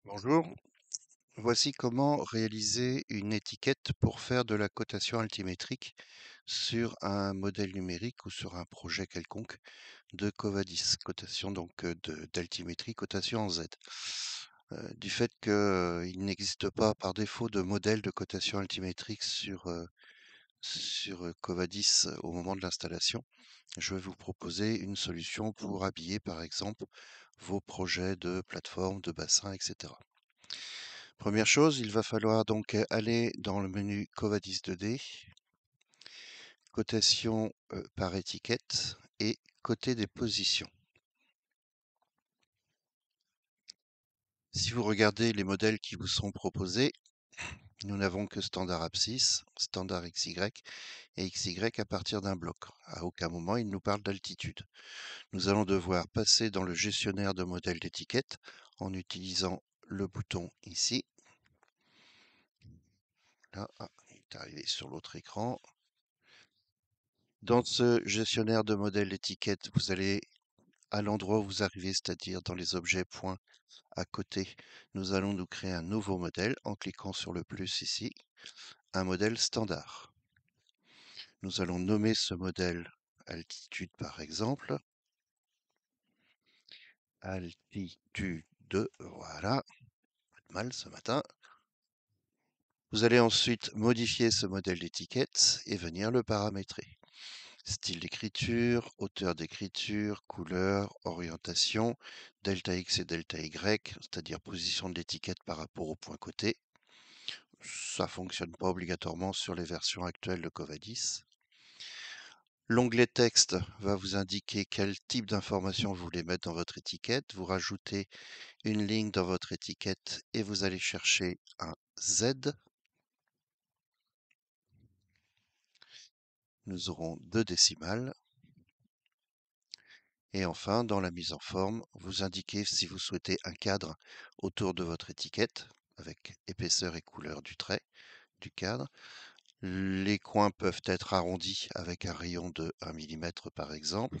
Bonjour, voici comment réaliser une étiquette pour faire de la cotation altimétrique sur un modèle numérique ou sur un projet quelconque de Covadis, cotation d'altimétrie, cotation en Z. Du fait qu'il n'existe pas par défaut de modèle de cotation altimétrique sur Covadis au moment de l'installation, je vais vous proposer une solution pour habiller par exemple vos projets de plateforme, de bassin, etc. Première chose, il va falloir donc aller dans le menu Covadis 2D, cotation par étiquette et coter des positions. Si vous regardez les modèles qui vous sont proposés, nous n'avons que standard abscisse, standard XY et XY à partir d'un bloc. À aucun moment il nous parle d'altitude. Nous allons devoir passer dans le gestionnaire de modèles d'étiquette en utilisant le bouton ici. Là, il est arrivé sur l'autre écran. Dans ce gestionnaire de modèles d'étiquette, vous allez à l'endroit où vous arrivez, c'est-à-dire dans les objets points à côté, nous allons nous créer un nouveau modèle en cliquant sur le plus ici, un modèle standard. Nous allons nommer ce modèle altitude par exemple. Altitude, voilà, pas de mal ce matin. Vous allez ensuite modifier ce modèle d'étiquette et venir le paramétrer. Style d'écriture, hauteur d'écriture, couleur, orientation, delta X et delta Y, c'est-à-dire position de l'étiquette par rapport au point coté. Ça fonctionne pas obligatoirement sur les versions actuelles de Covadis. L'onglet texte va vous indiquer quel type d'information vous voulez mettre dans votre étiquette. Vous rajoutez une ligne dans votre étiquette et vous allez chercher un Z. Nous aurons deux décimales. Et enfin, dans la mise en forme, vous indiquez si vous souhaitez un cadre autour de votre étiquette, avec épaisseur et couleur du trait du cadre. Les coins peuvent être arrondis avec un rayon de 1 mm par exemple.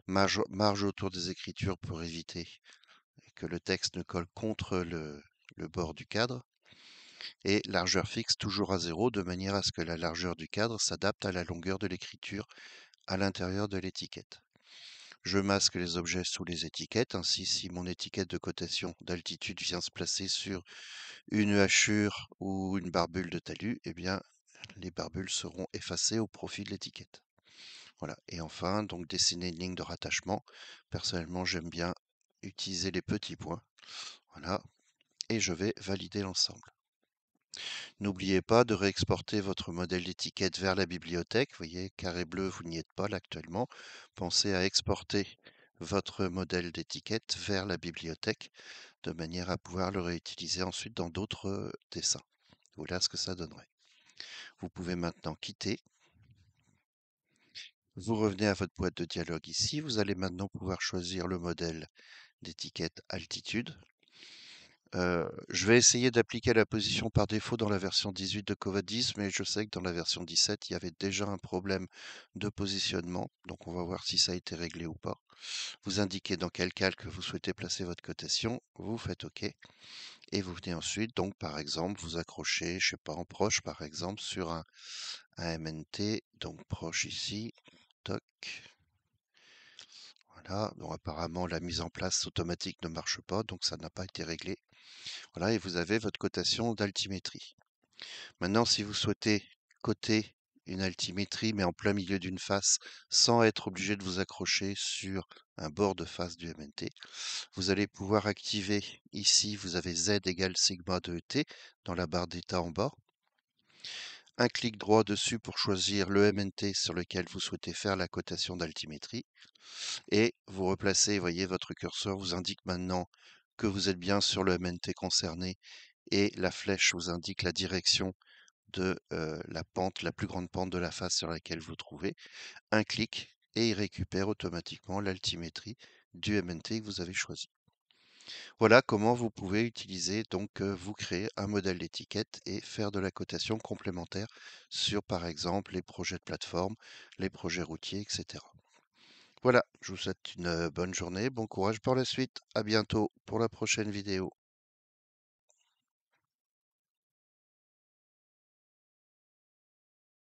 Marge autour des écritures pour éviter que le texte ne colle contre le bord du cadre. Et largeur fixe toujours à 0 de manière à ce que la largeur du cadre s'adapte à la longueur de l'écriture à l'intérieur de l'étiquette. Je masque les objets sous les étiquettes, ainsi si mon étiquette de cotation d'altitude vient se placer sur une hachure ou une barbule de talus, eh bien les barbules seront effacées au profit de l'étiquette. Voilà. Et enfin, donc dessiner une ligne de rattachement. Personnellement, j'aime bien utiliser les petits points. Voilà. Et je vais valider l'ensemble. N'oubliez pas de réexporter votre modèle d'étiquette vers la bibliothèque. Vous voyez, carré bleu, vous n'y êtes pas là actuellement. Pensez à exporter votre modèle d'étiquette vers la bibliothèque de manière à pouvoir le réutiliser ensuite dans d'autres dessins. Voilà ce que ça donnerait. Vous pouvez maintenant quitter. Vous revenez à votre boîte de dialogue ici. Vous allez maintenant pouvoir choisir le modèle d'étiquette altitude. Je vais essayer d'appliquer la position par défaut dans la version 18 de Covadis, mais je sais que dans la version 17, il y avait déjà un problème de positionnement. Donc on va voir si ça a été réglé ou pas. Vous indiquez dans quel calque vous souhaitez placer votre cotation, vous faites OK. Et vous venez ensuite, donc par exemple, vous accrocher, je sais pas, en proche par exemple, sur un MNT, donc proche ici, toc. Voilà, bon apparemment la mise en place automatique ne marche pas, donc ça n'a pas été réglé. Voilà, et vous avez votre cotation d'altimétrie. Maintenant, si vous souhaitez coter une altimétrie, mais en plein milieu d'une face, sans être obligé de vous accrocher sur un bord de face du MNT, vous allez pouvoir activer ici, vous avez Z égale sigma de ET dans la barre d'état en bas. Un clic droit dessus pour choisir le MNT sur lequel vous souhaitez faire la cotation d'altimétrie. Et vous replacez, voyez, votre curseur vous indique maintenant que vous êtes bien sur le MNT concerné et la flèche vous indique la direction de la pente, la plus grande pente de la face sur laquelle vous trouvez. Un clic et il récupère automatiquement l'altimétrie du MNT que vous avez choisi. Voilà comment vous pouvez utiliser, donc vous créer un modèle d'étiquette et faire de la cotation complémentaire sur par exemple les projets de plateforme, les projets routiers, etc. Voilà, je vous souhaite une bonne journée, bon courage pour la suite. À bientôt pour la prochaine vidéo.